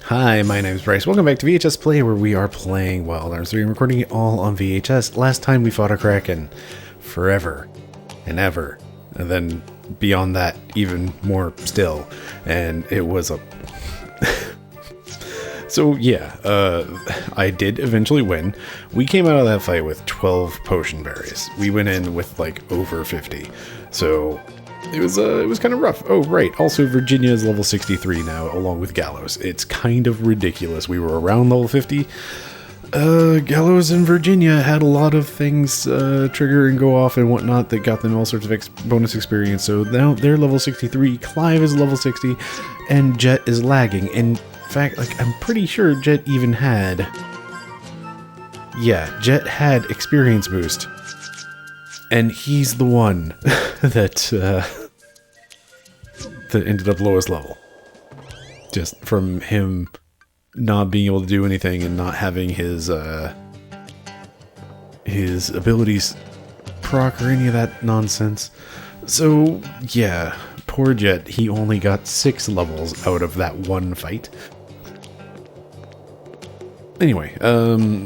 Hi, my name's Bryce. Welcome back to VHS Play, where we are playing Wild Arms 3 and recording it all on VHS. Last time we fought a Kraken. Forever. And ever. And then beyond that, even more still. And it was a... So, yeah, I did eventually win. We came out of that fight with 12 potion berries. We went in with, like, over 50. So... It was kind of rough. Oh, right. Also, Virginia is level 63 now, along with Gallows. It's kind of ridiculous. We were around level 50. Gallows and Virginia had a lot of things trigger and go off and whatnot that got them all sorts of bonus experience. So now they're level 63. Clive is level 60, and Jet is lagging. In fact, like, I'm pretty sure Jet even had... Yeah, Jet had experience boost. And he's the one that ended up lowest level. Just from him not being able to do anything and not having his abilities proc or any of that nonsense. So, yeah, poor Jet, he only got 6 levels out of that one fight. Anyway,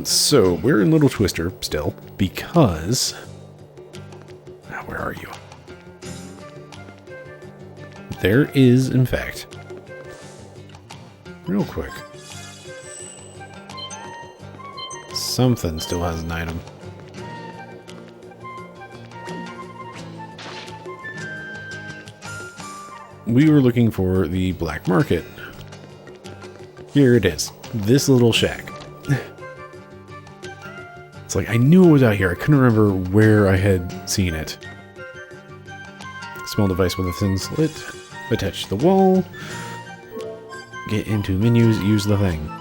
so we're in Little Twister still, because... Where are you? There is, in fact, real quick, something still has an item. We were looking for the black market. Here it is. This little shack. It's like, I knew it was out here. I couldn't remember where I had seen it. Small device with a thin slit. Attach to the wall. Get into menus. Use the thing.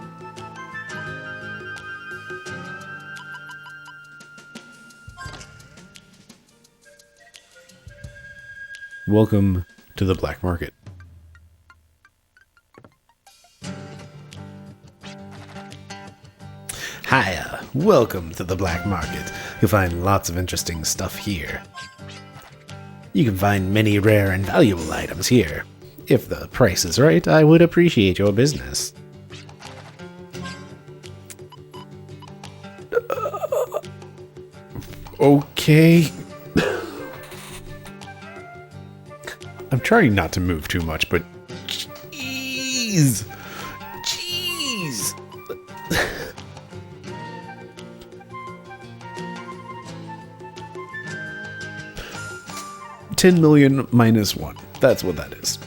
Welcome to the black market. Hiya! Welcome to the black market. You'll find lots of interesting stuff here. You can find many rare and valuable items here. If the price is right, I would appreciate your business. Okay. I'm trying not to move too much, but... Jeez! Jeez! 10 million minus 1. That's what that is.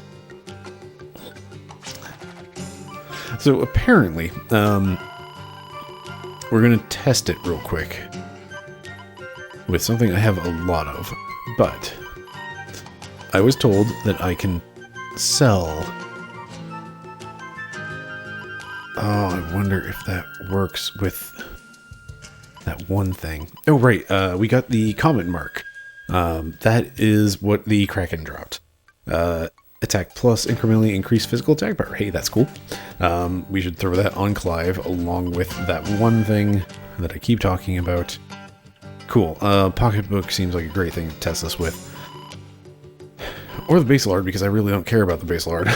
So apparently, we're going to test it real quick with something I have a lot of, but I was told that I can sell... Oh, I wonder if that works with that one thing. Oh, right, we got the comment mark. That is what the Kraken dropped. Attack plus incrementally increased physical attack power. Hey, that's cool. We should throw that on Clive along with that one thing that I keep talking about. Cool. Pocketbook seems like a great thing to test this with. Or the basal art, because I really don't care about the basal art.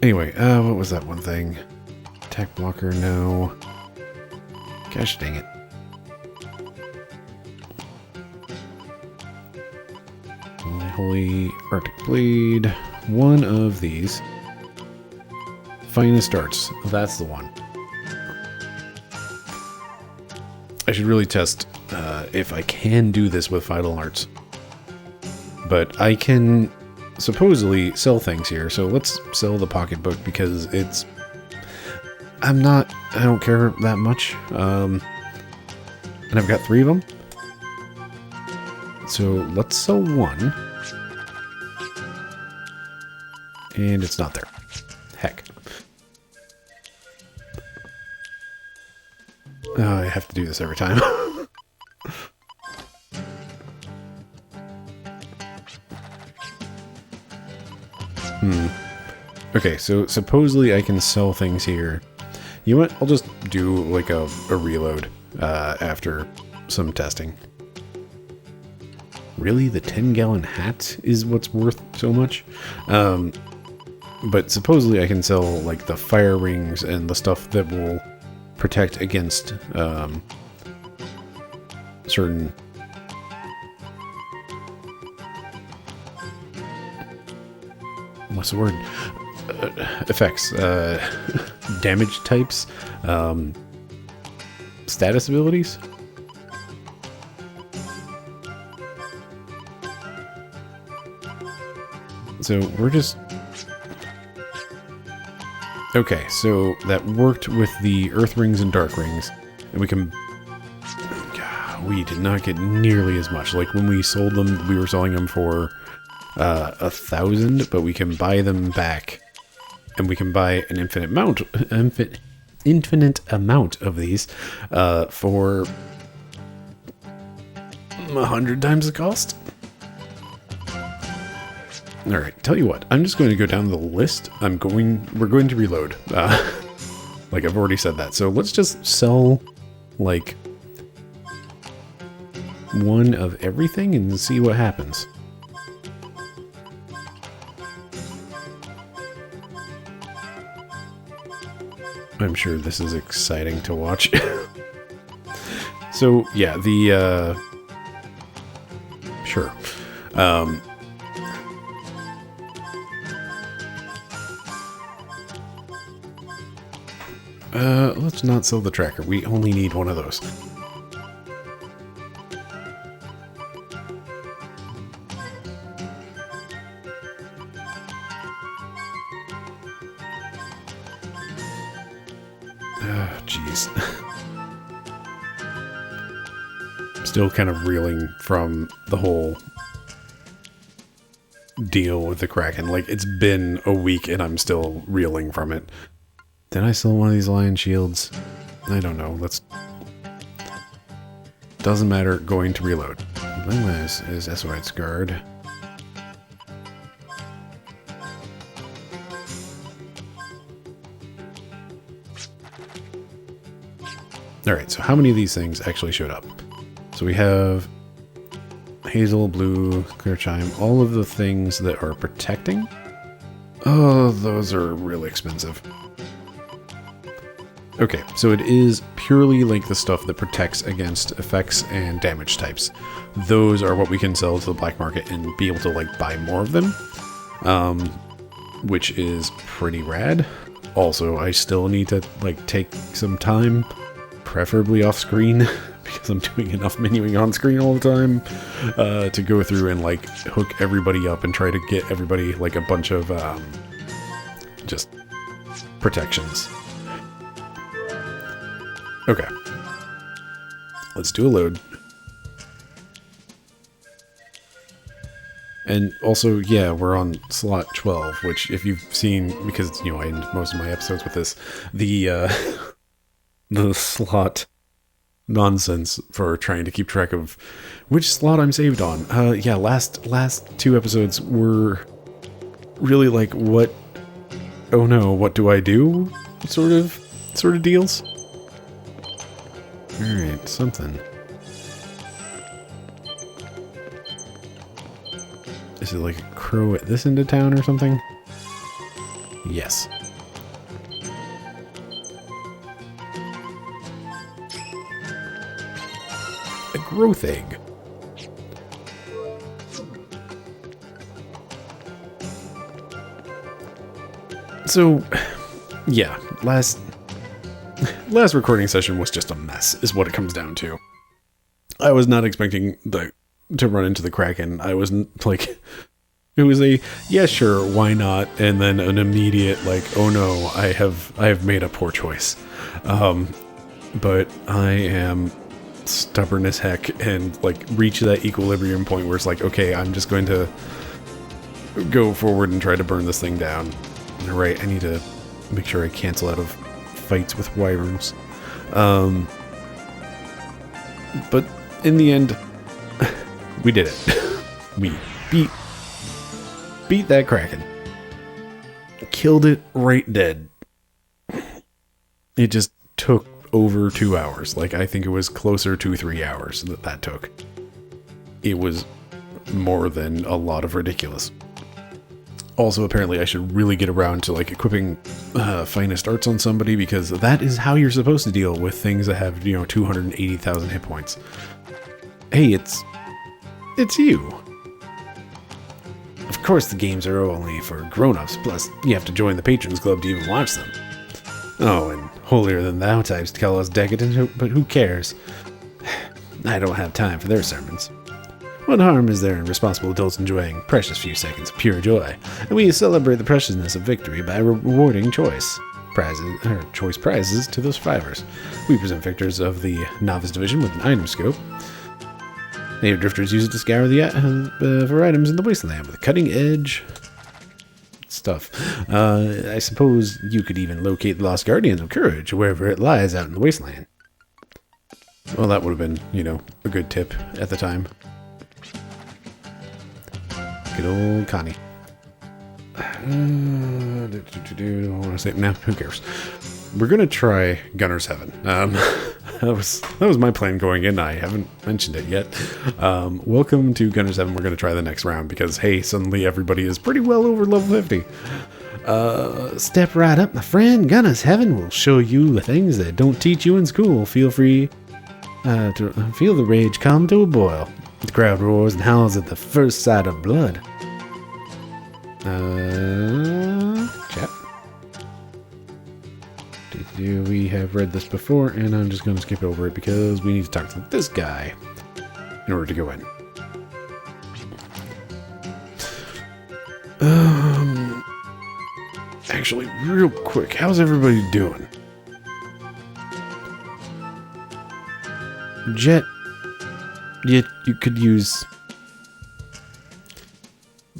Anyway, what was that one thing? Attack blocker, no. Gosh dang it. Holy Arctic Blade. One of these. Finest Arts. That's the one. I should really test if I can do this with Vital Arts. But I can supposedly sell things here, so let's sell the pocketbook because it's... I don't care that much. And I've got 3 of them. So let's sell one. And it's not there. Heck. Oh, I have to do this every time. Okay, so supposedly I can sell things here. You know what? I'll just do like a reload after some testing. Really? The 10-gallon hat is what's worth so much? But supposedly I can sell, like, the fire rings and the stuff that will protect against, certain... What's the word? Effects. Damage types. Status abilities. So we're just... Okay, so that worked with the Earth Rings and Dark Rings. And we can... We did not get nearly as much. Like, when we sold them, we were selling them for 1,000, but we can buy them back. And we can buy an infinite amount of these for 100 times the cost. All right, tell you what, I'm just going to go down the list. We're going to reload. Like I've already said that. So let's just sell like one of everything and see what happens. I'm sure this is exciting to watch. So, yeah, sure. Let's not sell the tracker. We only need one of those. Jeez. Still kind of reeling from the whole deal with the Kraken. Like, it's been a week and I'm still reeling from it. Did I sell one of these lion shields? I don't know. Doesn't matter. Going to reload. My last is SOI's guard. Alright, so how many of these things actually showed up? So we have hazel, blue, clear chime, all of the things that are protecting. Oh, those are really expensive. Okay, so it is purely like the stuff that protects against effects and damage types. Those are what we can sell to the black market and be able to like buy more of them, which is pretty rad. Also, I still need to like take some time, preferably off screen, because I'm doing enough menuing on screen all the time, to go through and like hook everybody up and try to get everybody like a bunch of just protections. Okay. Let's do a load. And also, yeah, we're on slot 12, which if you've seen, because, you know, I end most of my episodes with this, the slot nonsense for trying to keep track of which slot I'm saved on. Yeah, last two episodes were really like, what, oh no, what do I do? Sort of deals. Alright, something. Is it like a crow at this end of town or something? Yes. A growth egg. So, yeah, last recording session was just a mess, is what it comes down to. I was not expecting to run into the Kraken. I wasn't, like, it was a, yeah, sure, why not? And then an immediate, like, oh no, I have made a poor choice. But I am stubborn as heck and, like, reach that equilibrium point where it's like, okay, I'm just going to go forward and try to burn this thing down. All right, I need to make sure I cancel out of fights with wyverns. But in the end, we did it. We beat that Kraken. Killed it right dead. It just took over 2 hours. Like, I think it was closer to 3 hours that took. It was more than a lot of ridiculous. Also, apparently, I should really get around to like equipping finest arts on somebody, because that is how you're supposed to deal with things that have 280,000 hit points. Hey, it's you. Of course, the games are only for grown-ups. Plus, you have to join the Patrons Club to even watch them. Oh, and holier-than-thou types tell us decadent, but who cares? I don't have time for their sermons. What harm is there in responsible adults enjoying precious few seconds of pure joy? And we celebrate the preciousness of victory by rewarding choice prizes to the survivors. We present victors of the Novice Division with an item scope. Native drifters use it to scour for items in the wasteland with cutting-edge stuff. I suppose you could even locate the Lost Guardians of Courage wherever it lies out in the wasteland. Well, that would have been, a good tip at the time. Good old Connie. I want to say, nah, who cares? We're gonna try Gunner's Heaven. That was my plan going in. I haven't mentioned it yet. Welcome to Gunner's Heaven. We're gonna try the next round because, hey, suddenly everybody is pretty well over level 50. Step right up, my friend. Gunner's Heaven will show you the things that don't teach you in school. Feel free to feel the rage come to a boil. The crowd roars and howls at the first sight of blood. Chat. We have read this before, and I'm just going to skip over it because we need to talk to this guy in order to go in. Actually, real quick, how's everybody doing? Jet, you could use...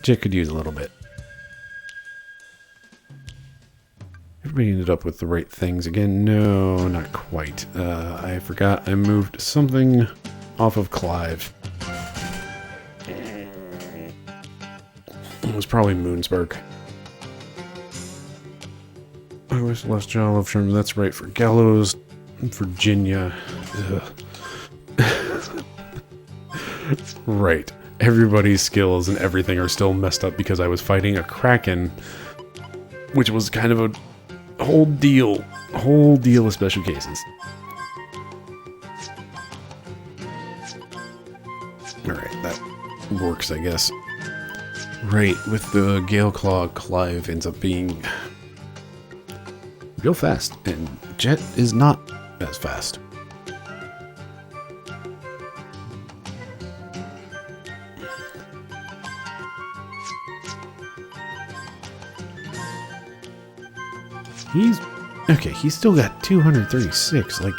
Jet could use a little bit. Everybody ended up with the right things again. No, not quite. I forgot I moved something off of Clive. It was probably Moonspark. I was Celestial of Sherman. That's right, for Gallows, Virginia. Right. Everybody's skills and everything are still messed up because I was fighting a Kraken, which was kind of a whole deal of special cases. Alright, that works, I guess. Right, with the Gale Claw, Clive ends up being real fast, and Jet is not as fast. He's still got 236, like...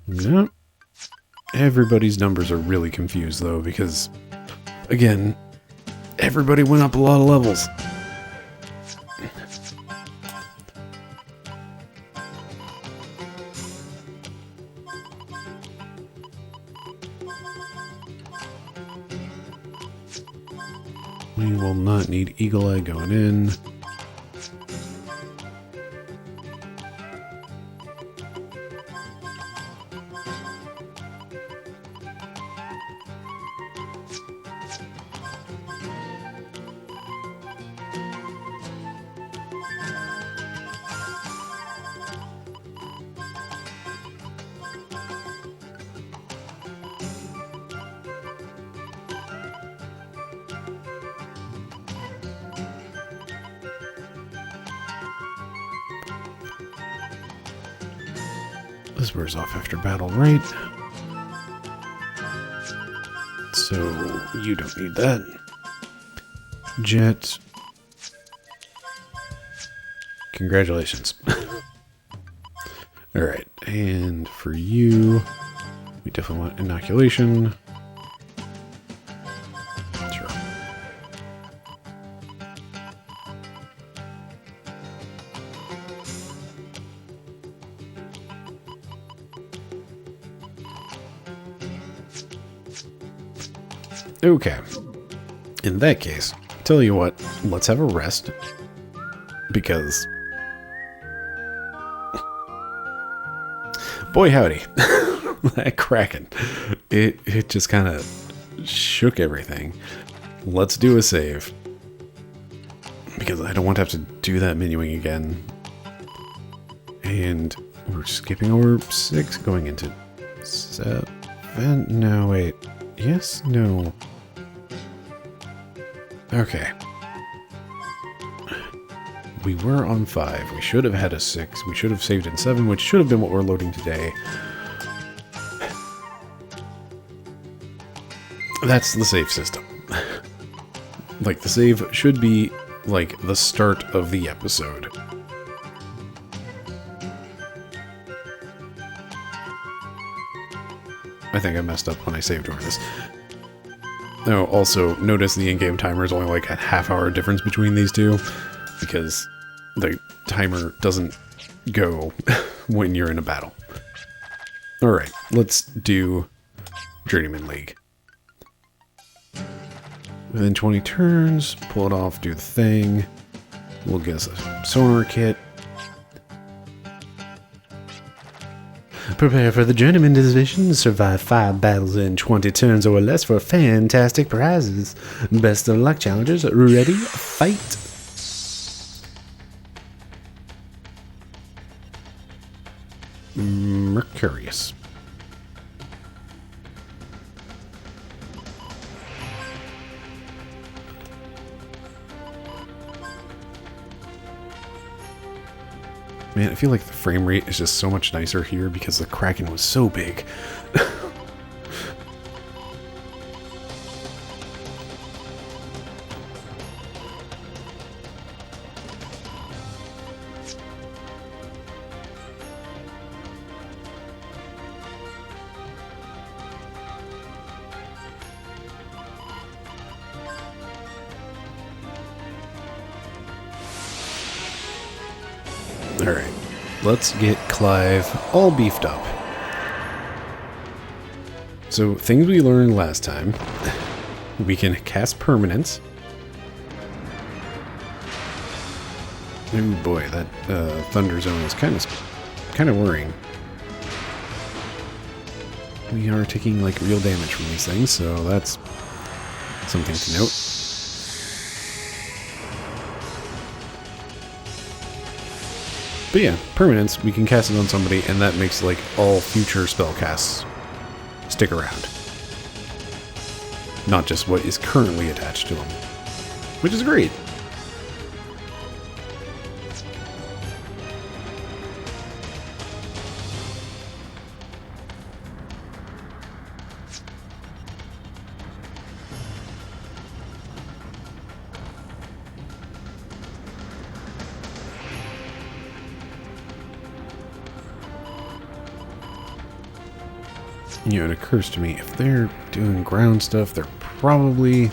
No. Everybody's numbers are really confused, though, because, again, everybody went up a lot of levels. We will not need Eagle Eye going in. This wears off after battle, right? So, you don't need that. Jet. Congratulations. Alright, and for you, we definitely want inoculation. Sure. Okay. In that case, tell you what, let's have a rest. Because boy howdy, that Kraken, it just kind of shook everything. Let's do a save, because I don't want to have to do that menuing again. And we're skipping over 6, going into 7. No, wait. Yes, no. Okay. We were on 5. We should have had a 6. We should have saved in 7, which should have been what we're loading today. That's the save system. Like, the save should be, like, the start of the episode. I think I messed up when I saved over this. Oh, also, notice the in-game timer is only like a half-hour difference between these two, because the timer doesn't go when you're in a battle. Alright, let's do Journeyman League. Within 20 turns, pull it off, do the thing. We'll get us a sonar kit. Prepare for the Journeyman division. Survive 5 battles in 20 turns or less for fantastic prizes. Best of luck, challengers. Ready? Fight! Mercurius. Man, I feel like the frame rate is just so much nicer here because the Kraken was so big. Alright, let's get Clive all beefed up. So, things we learned last time. We can cast permanence. Oh boy, that Thunder Zone is kind of worrying. We are taking like real damage from these things, so that's something to note. But yeah, permanence, we can cast it on somebody, and that makes like all future spell casts stick around. Not just what is currently attached to them. Which is great. You know, it occurs to me, if they're doing ground stuff, they're probably...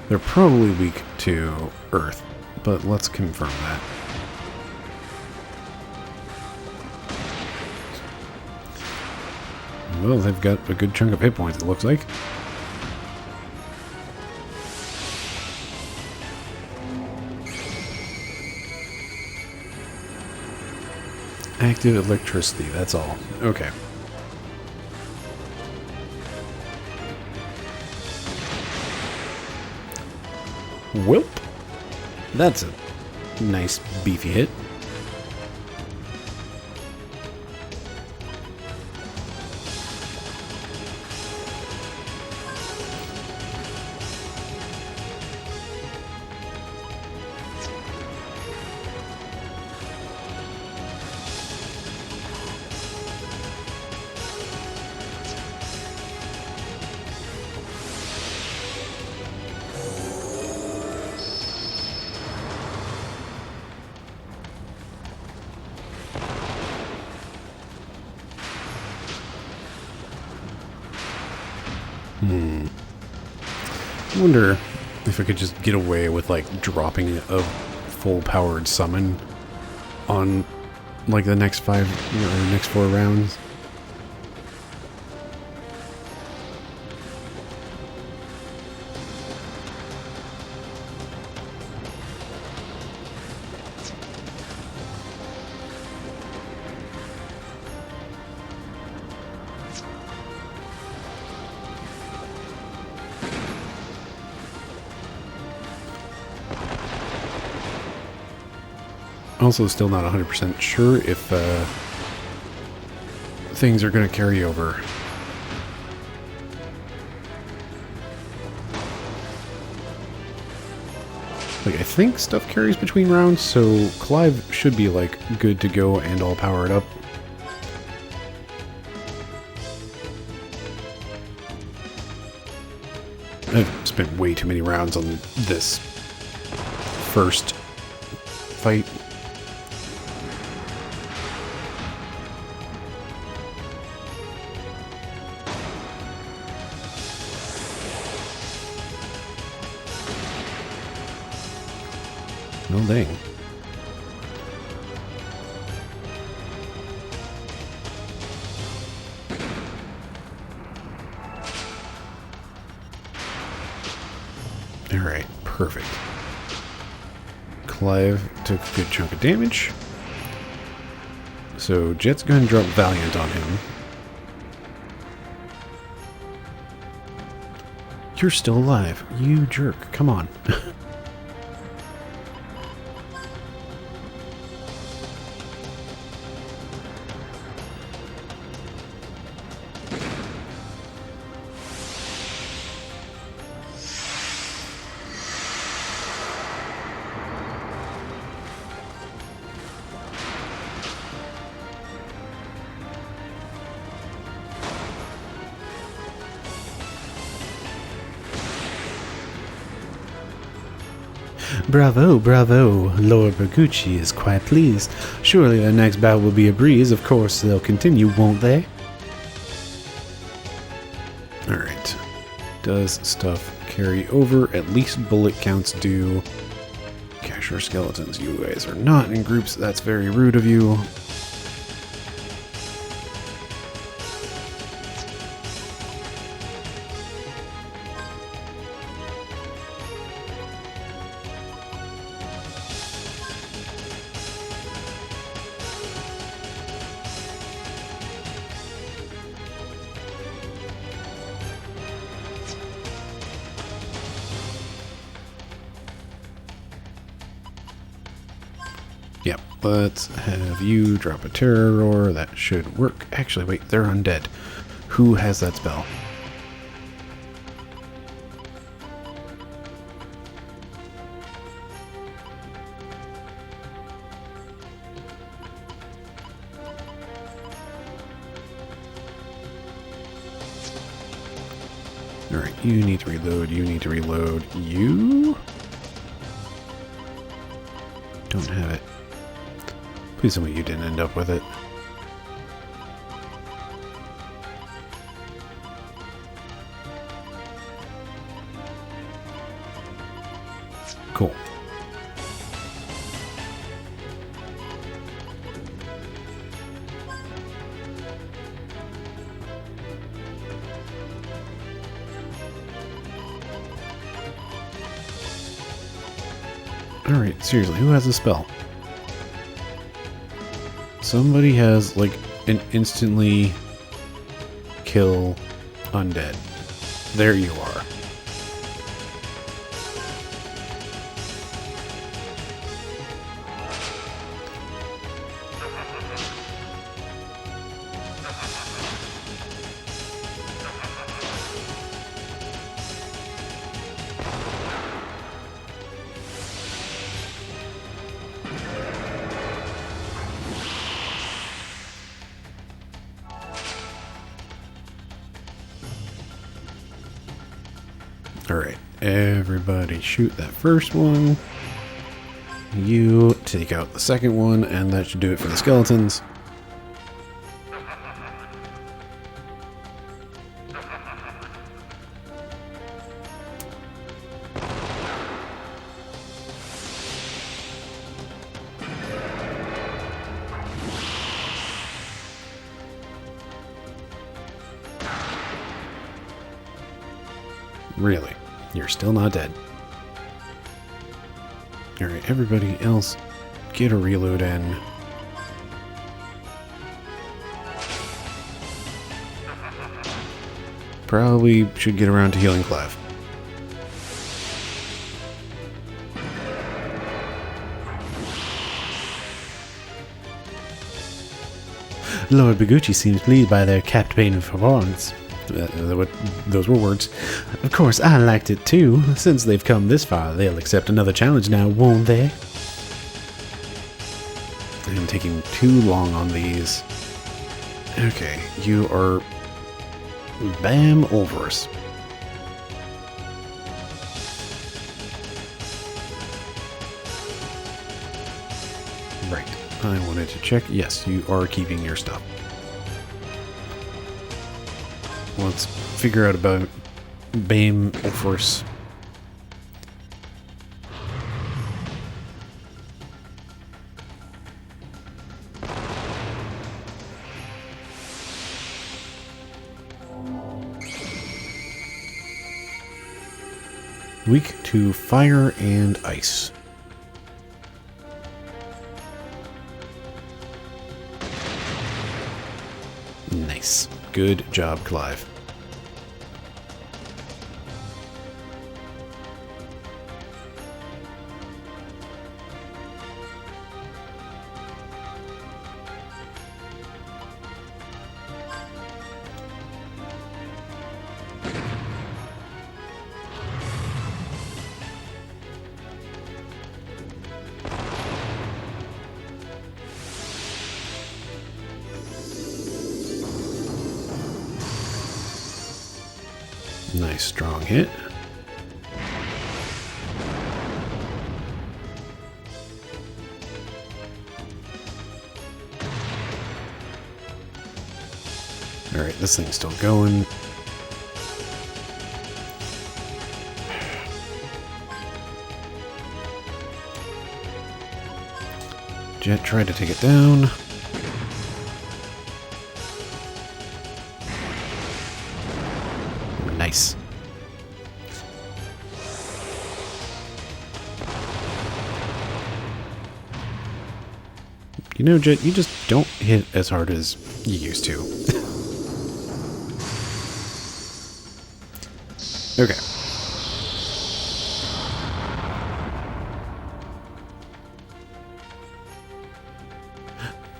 they're probably weak to Earth, but let's confirm that. Well, they've got a good chunk of hit points, it looks like. Active electricity, that's all. Okay. Welp. That's a nice beefy hit. I wonder if I could just get away with, like, dropping a full-powered summon on, like, the next 5, or next 4 rounds. Also, still not 100% sure if things are going to carry over. Like, I think stuff carries between rounds, so Clive should be, like, good to go and all powered up. I've spent way too many rounds on this first fight. Oh, dang. Alright, perfect. Clive took a good chunk of damage. So Jet's going to drop Valiant on him. You're still alive. You jerk. Come on. Bravo, bravo. Lord Bergucci is quite pleased. Surely their next bout will be a breeze. Of course, they'll continue, won't they? Alright. Does stuff carry over? At least bullet counts do. Cashier skeletons, you guys are not in groups. That's very rude of you. Yep, let's have you drop a terror roar. That should work. Actually, wait, they're undead. Who has that spell? Alright, you need to reload, you need to reload. You? Don't have it. Please tell me you didn't end up with it. Cool. Alright, seriously, who has a spell? Somebody has, like, an instantly kill undead. There you are. Alright, everybody shoot that first one. You take out the second one, and that should do it for the skeletons. Really? You're still not dead. Alright, everybody else, get a reload in. Probably should get around to healing Clive. Lord Bigucci seems pleased by their captivating performance. Those were words. Of course, I liked it too. Since they've come this far, they'll accept another challenge now, won't they? I'm taking too long on these. Okay, you are bam over us. Right. I wanted to check. Yes, you are keeping your stuff. Let's figure out about BAM first. Weak to fire and ice. Nice. Good job, Clive. Nice strong hit. Alright, this thing's still going. Jet tried to take it down. Nice. You know, Jet, you just don't hit as hard as you used to. Okay.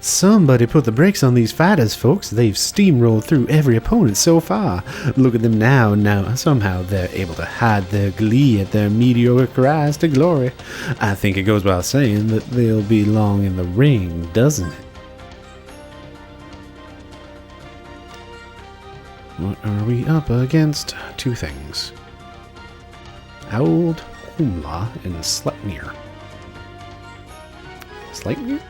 Somebody put the brakes on these fighters, folks. They've steamrolled through every opponent so far. Look at them now. Now, somehow they're able to hide their glee at their mediocre rise to glory. I think it goes without saying that they'll be long in the ring, doesn't it? What are we up against? Two things. Old Humla and Sleipnir. Sleipnir?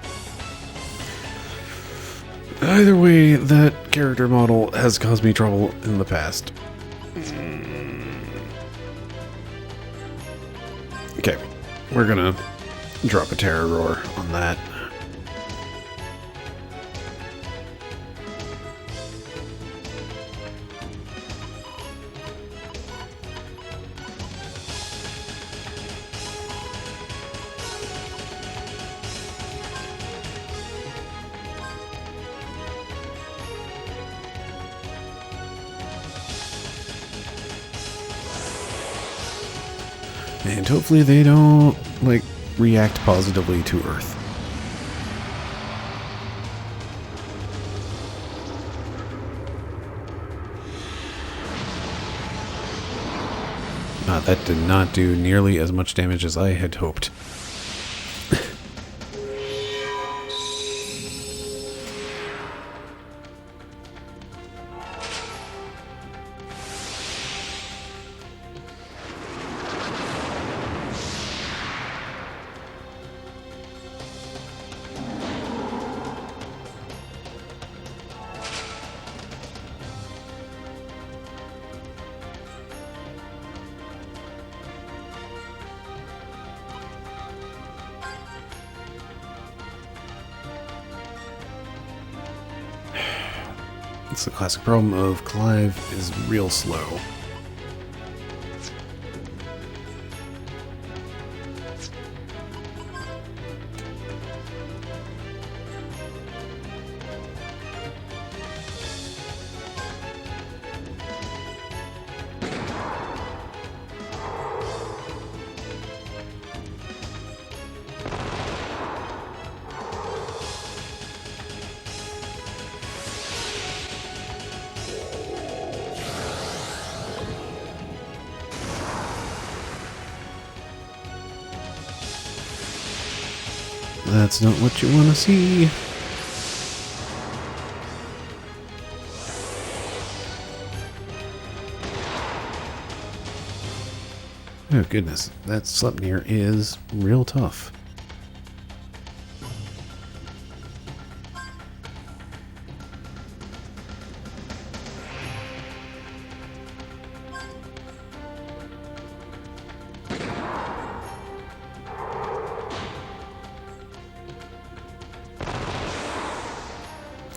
Either way, that character model has caused me trouble in the past. Okay, we're gonna drop a terror roar on that. And hopefully they don't, like, react positively to Earth. That did not do nearly as much damage as I had hoped. It's the classic problem of Clive is real slow. That's not what you want to see. Oh goodness, that Sleipnir is real tough.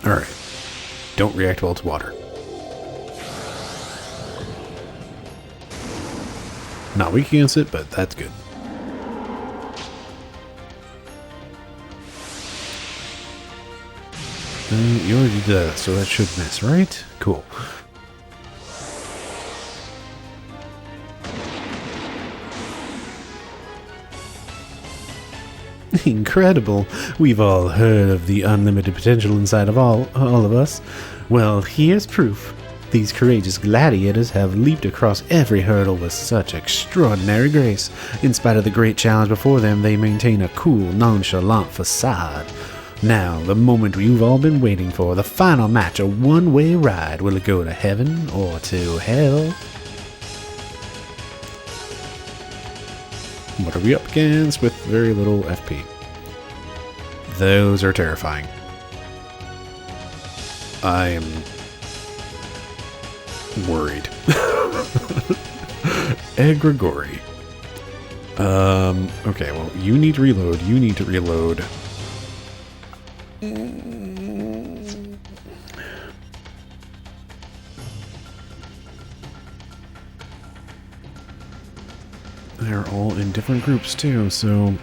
Alright, don't react well to water. Not weak against it, but that's good. You already did that, so that should miss, right? Cool. Incredible. We've all heard of the unlimited potential inside of all of us. Well, here's proof. These courageous gladiators have leaped across every hurdle with such extraordinary grace. In spite of the great challenge before them, they maintain a cool, nonchalant facade. Now, the moment you've all been waiting for, the final match, a one-way ride. Will it go to heaven or to hell? What are we up against with very little FP? Those are terrifying. I am worried. Egregori. Okay, well, you need to reload. You need to reload. They're all in different groups too, so...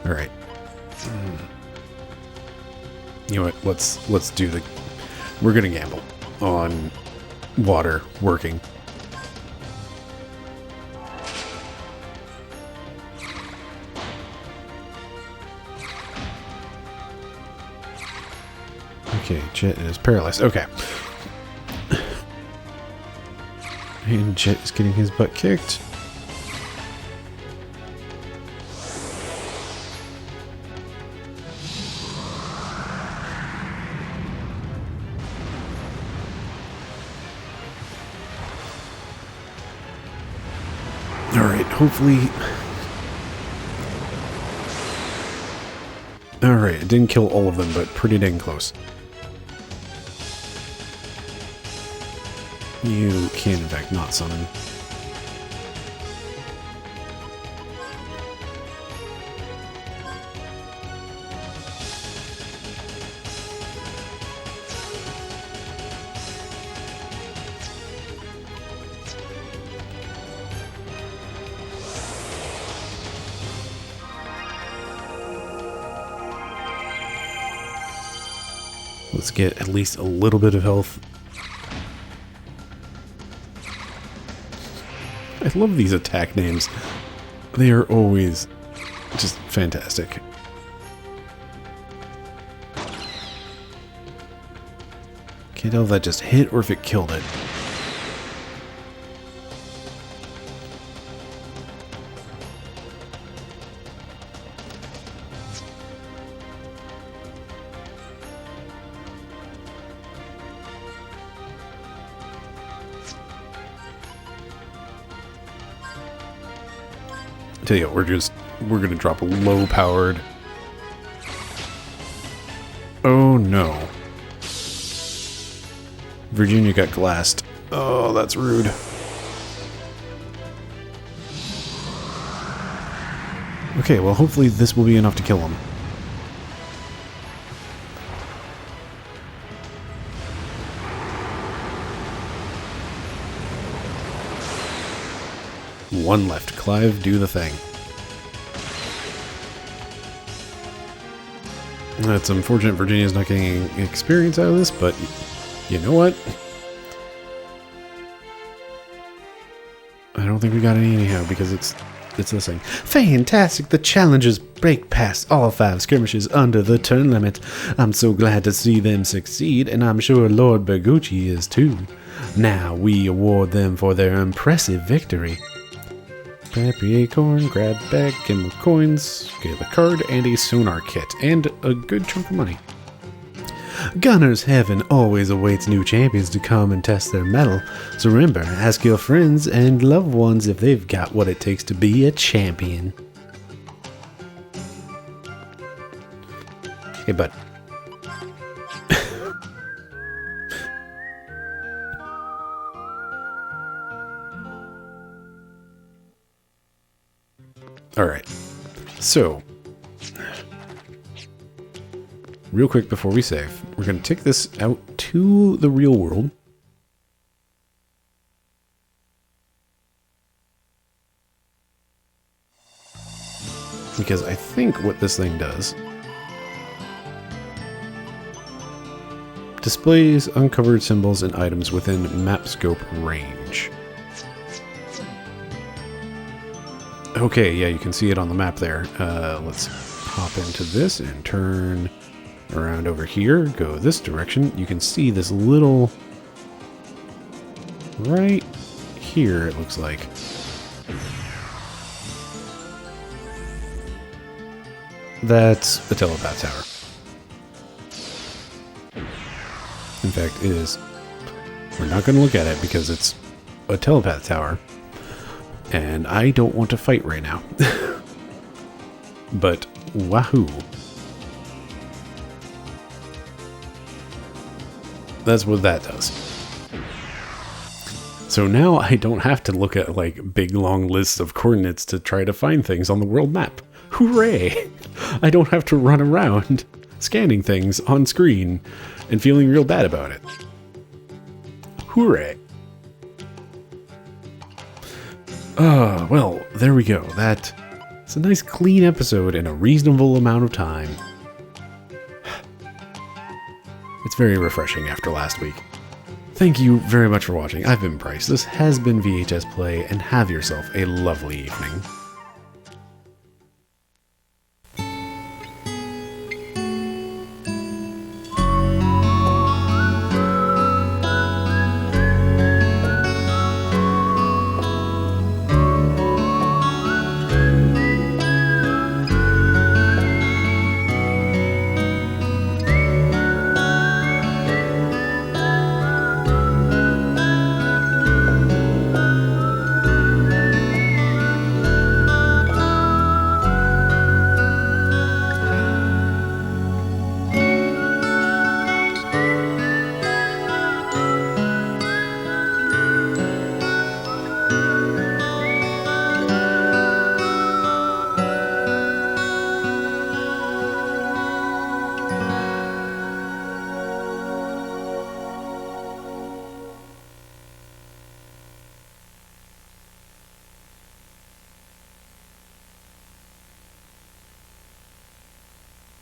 Alright. You know what, let's do the... We're gonna gamble on water working. Okay, Jet is paralyzed. Okay. And Jet is getting his butt kicked. Alright, hopefully... Alright, it didn't kill all of them, but pretty dang close. You can, in fact, not summon. Let's get at least a little bit of health. I love these attack names. They are always just fantastic. Can't tell if that just hit or if it killed it. Tell you what, we're gonna drop a low powered. Oh no. Virginia got glassed. Oh, that's rude. Okay, well hopefully this will be enough to kill him. One left. Clive, do the thing. It's unfortunate Virginia's not getting experience out of this, but you know what? I don't think we got any anyhow because it's this thing. Fantastic! The challengers break past all 5 skirmishes under the turn limit. I'm so glad to see them succeed, and I'm sure Lord Bergucci is too. Now we award them for their impressive victory. Grab your acorn, grab bag, get more coins, get a card, and a sonar kit, and a good chunk of money. Gunner's Heaven always awaits new champions to come and test their mettle, so remember, ask your friends and loved ones if they've got what it takes to be a champion. Hey, bud. Alright, so, real quick before we save, we're going to take this out to the real world. Because I think what this thing does displays uncovered symbols and items within map scope range. Okay, yeah, you can see it on the map there. Let's hop into this and turn around over here, go this direction. You can see this little... right here, it looks like. That's a telepath tower. In fact, it is. We're not going to look at it because it's a telepath tower. And I don't want to fight right now. But, wahoo. That's what that does. So now I don't have to look at like big long lists of coordinates to try to find things on the world map. Hooray! I don't have to run around scanning things on screen and feeling real bad about it. Hooray! Well, there we go. It's a nice clean episode in a reasonable amount of time. It's very refreshing after last week. Thank you very much for watching. I've been Bryce. This has been VHS Play, and have yourself a lovely evening.